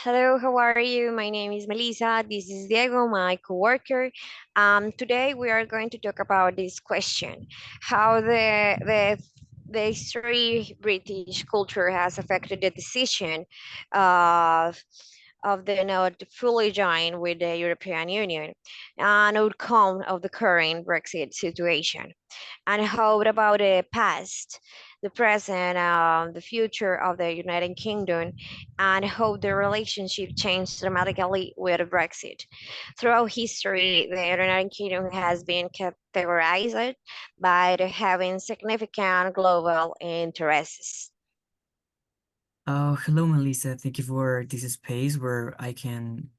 Hello, how are you? My name is Melissa. This is Diego, my coworker. Today we are going to talk about this question: how the history British culture has affected the decision of of the not fully join with the European Union, an outcome of the current Brexit situation, and how about the past, the present, the future of the United Kingdom, and how the relationship changed dramatically with Brexit. Throughout history, the United Kingdom has been categorized by having significant global interests. Oh, hello, Melissa. Thank you for this space where I can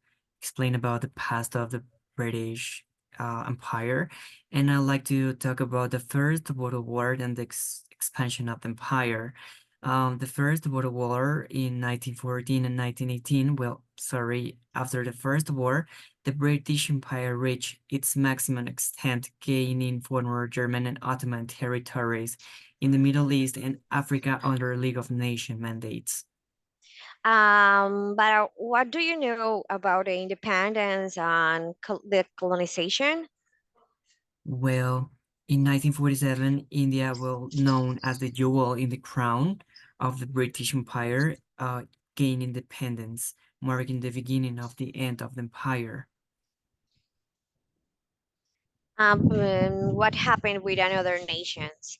explain about the past of the British Empire. And I'd like to talk about the First World War and the expansion of the empire. The First World War in 1914 and 1918, well, sorry, after the First War, the British Empire reached its maximum extent, gaining former German and Ottoman territories in the Middle East and Africa under League of Nations mandates. But what do you know about the independence and the colonization? Well, in 1947, India, well known as the jewel in the crown of the British Empire, gained independence, marking the beginning of the end of the empire. What happened with other nations?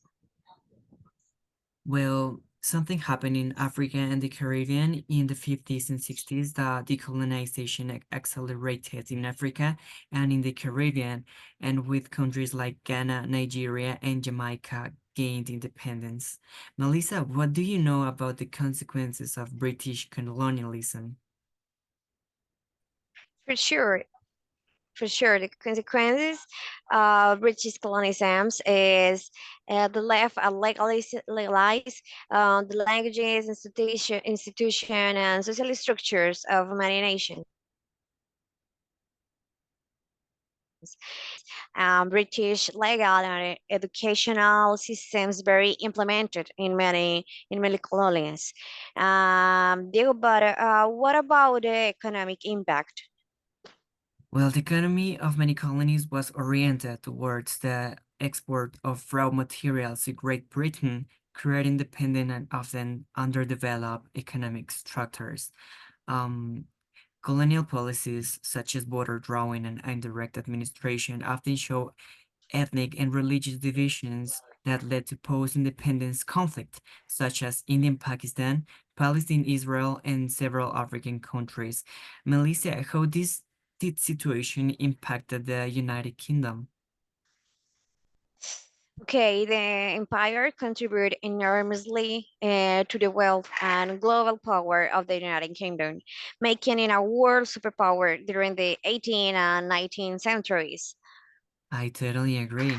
Well, something happened in Africa and the Caribbean in the 50s and 60s. The decolonization accelerated in Africa and in the Caribbean, and with countries like Ghana, Nigeria, and Jamaica gained independence. Melissa, what do you know about the consequences of British colonialism? For sure, for sure. The consequences of British colonialism is the left legalize the languages, institution, and social structures of many nations. British legal and educational systems very implemented in many colonies. Diego, but what about the economic impact? Well, the economy of many colonies was oriented towards the export of raw materials to Great Britain, creating dependent and often underdeveloped economic structures. Um, Colonial policies such as border drawing and indirect administration often show ethnic and religious divisions that led to post-independence conflict, such as India and Pakistan, Palestine, Israel, and several African countries. Melissa, how this situation impacted the United Kingdom? Okay, the empire contributed enormously to the wealth and global power of the United Kingdom, making it a world superpower during the 18th and 19th centuries. I totally agree.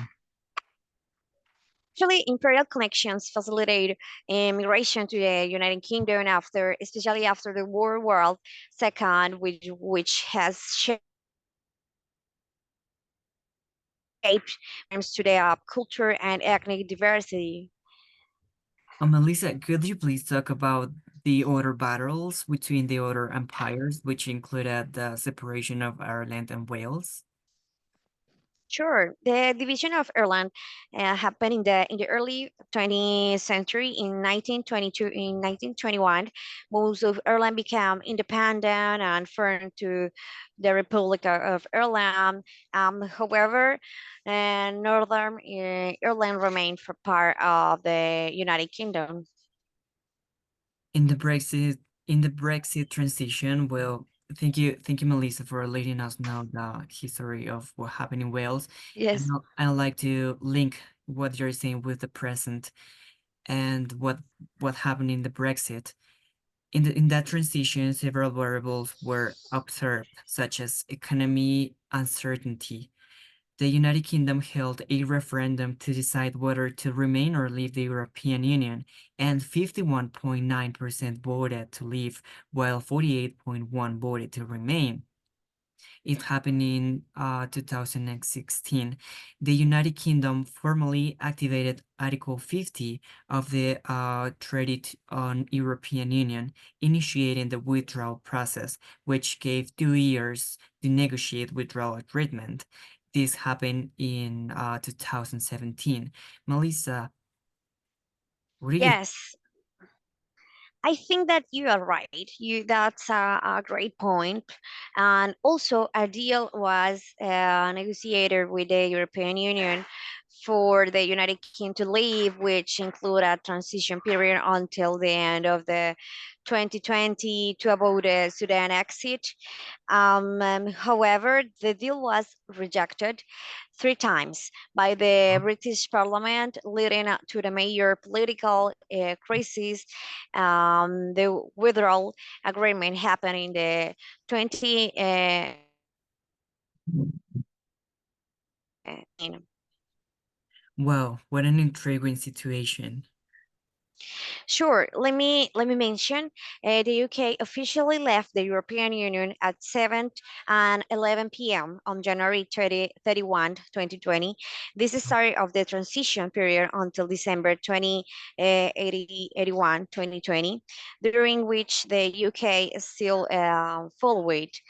Actually, imperial connections facilitate migration to the United Kingdom after, especially after the World War II, which has shaped to the culture and ethnic diversity. Melissa, could you please talk about the other battles between the other empires, which included the separation of Ireland and Wales? Sure, the division of Ireland happened in the early 20th century in 1922. In 1921, most of Ireland became independent and firm to the Republic of Ireland. However, Northern Ireland remained for part of the United Kingdom. In the Brexit transition, well, thank you, Melissa, for letting us know the history of what happened in Wales. And Yes. I'd like to link what you're saying with the present and what happened in the Brexit. In that transition, several variables were observed, such as economy uncertainty. The United Kingdom held a referendum to decide whether to remain or leave the European Union, and 51.9% voted to leave, while 48.1% voted to remain. It happened in 2016. The United Kingdom formally activated Article 50 of the Treaty on European Union, initiating the withdrawal process, which gave 2 years to negotiate withdrawal agreement. This happened in 2017. Melissa, what do you? Yes, I think that you are right. That's a great point. And also, a deal was negotiated with the European Union for the United Kingdom to leave, which include a transition period until the end of the 2020 to avoid a Sudan exit. However, the deal was rejected 3 times by the British Parliament, leading up to the major political crisis. The withdrawal agreement happened in the 2019. Wow, what an intriguing situation. Sure, let me mention the UK officially left the European Union at 7 and 11 p.m. on January 31, 2020. This is start of the transition period until December 2020, during which the UK is still full weight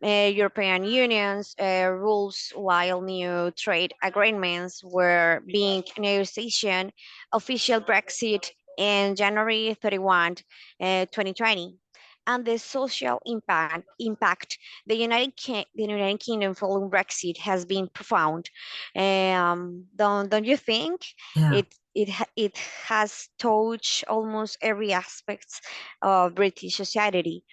European Union's rules, while new trade agreements were being negotiated. Official Brexit in January 31, 2020. And the social impact the United Kingdom following Brexit has been profound. Don't you think Yeah. it has touched almost every aspect of British society?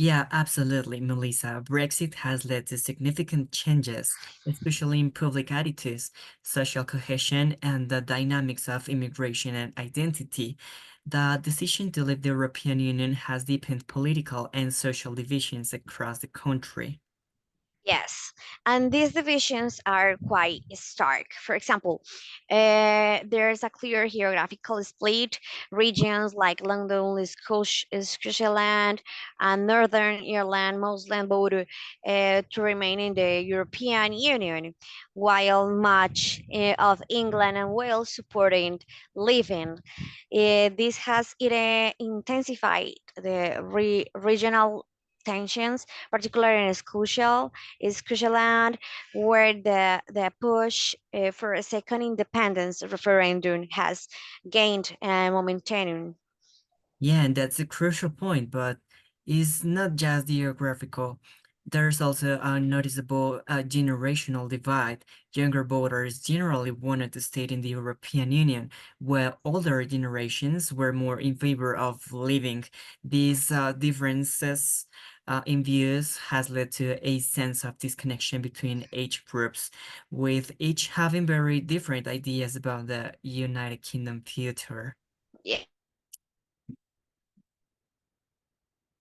Yeah, absolutely, Melissa. Brexit has led to significant changes, especially in public attitudes, social cohesion, and the dynamics of immigration and identity. The decision to leave the European Union has deepened political and social divisions across the country. Yes, and these divisions are quite stark. For example, there's a clear geographical split. Regions like London, Scotland, and Northern Ireland mostly vote to remain in the European Union, while much of England and Wales supporting leaving. This has intensified the regional tensions, particularly in Scotialand, where the push for a second independence referendum has gained momentum. Yeah, and that's a crucial point, but it's not just geographical. There's also a noticeable generational divide. Younger voters generally wanted to stay in the European Union, while older generations were more in favor of leaving. These differences in views has led to a sense of disconnection between age groups, with each having very different ideas about the United Kingdom future.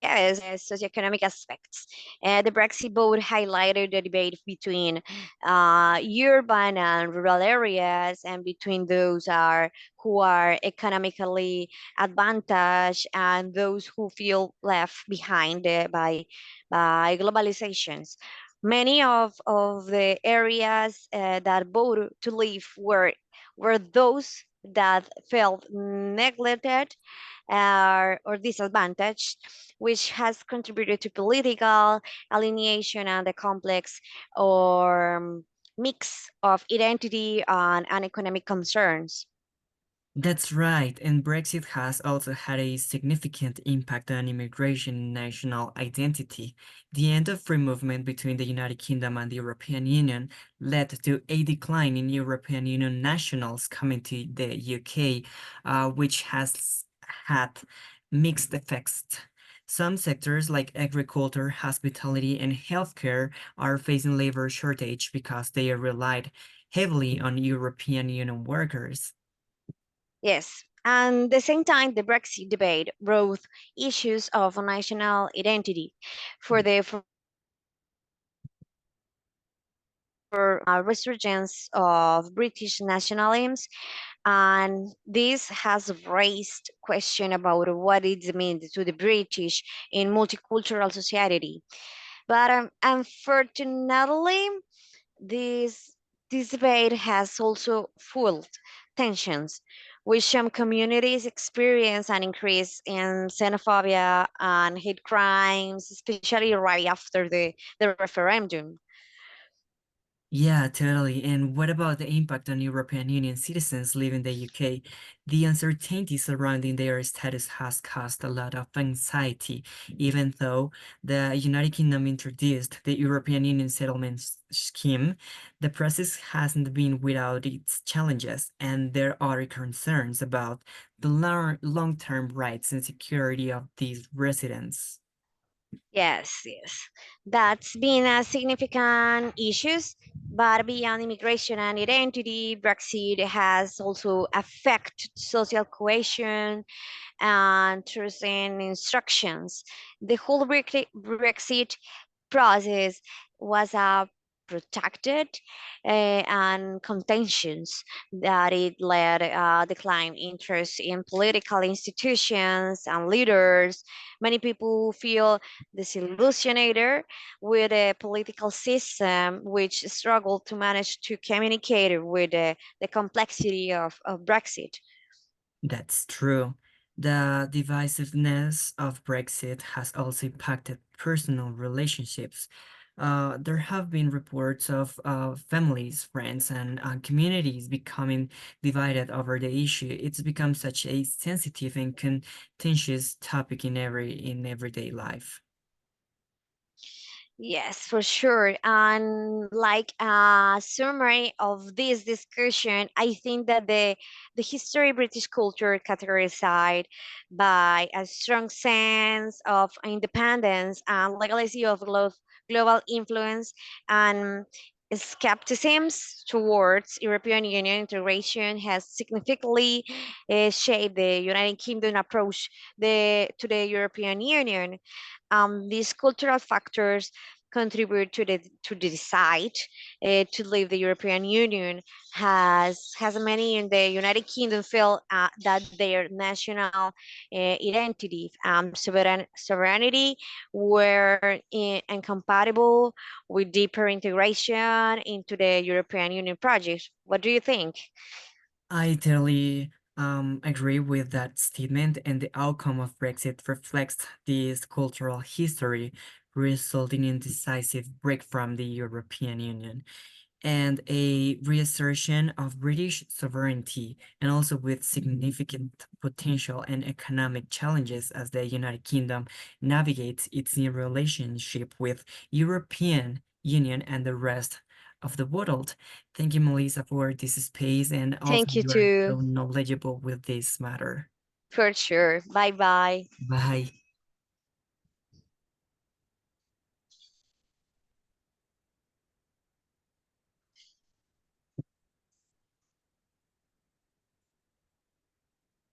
Yes, socioeconomic aspects. The Brexit vote highlighted the debate between urban and rural areas, and between those who are economically advantaged and those who feel left behind by globalizations. Many of the areas that voted to leave were those that felt neglected or disadvantaged, which has contributed to political alienation and the complex or mix of identity and economic concerns. That's right, and Brexit has also had a significant impact on immigration and national identity. The end of free movement between the United Kingdom and the European Union led to a decline in European Union nationals coming to the UK, which has had mixed effects. Some sectors like agriculture, hospitality, and healthcare are facing labor shortage because they relied heavily on European Union workers. Yes. And at the same time, the Brexit debate brought issues of national identity for resurgence of British nationalism, and this has raised question about what it means to the British in multicultural society. But unfortunately, this this debate has also fueled tensions, with some communities experience an increase in xenophobia and hate crimes, especially right after the referendum. Yeah, totally. And what about the impact on European Union citizens living in the UK? The uncertainty surrounding their status has caused a lot of anxiety, even though the United Kingdom introduced the European Union settlement scheme. The process hasn't been without its challenges, and there are concerns about the long-term rights and security of these residents. Yes, yes. That's been a significant issues, but beyond immigration and identity, Brexit has also affected social cohesion and trust in instructions. The whole Brexit process was a protracted and contentious that it led decline interest in political institutions and leaders. Many people feel disillusioned with a political system which struggled to manage to communicate with the complexity of Brexit. That's true. The divisiveness of Brexit has also impacted personal relationships. There have been reports of families, friends, and communities becoming divided over the issue. It's become such a sensitive and contentious topic in everyday life. Yes, for sure. And like a summary of this discussion, I think that the history British culture categorized by a strong sense of independence and legacy of global influence and skepticism towards European Union integration has significantly shaped the United Kingdom approach to the European Union. These cultural factors contribute to the decide to leave the European Union. Has many in the United Kingdom feel that their national identity, sovereignty, were incompatible with deeper integration into the European Union project. What do you think? I totally agree with that statement, and the outcome of Brexit reflects this cultural history, resulting in decisive break from the European Union and a reassertion of British sovereignty, and also with significant potential and economic challenges as the United Kingdom navigates its new relationship with European Union and the rest of the world. Thank you, Melissa, for this space, and also Thank you you are too, so knowledgeable with this matter. for sure. Bye bye. Bye.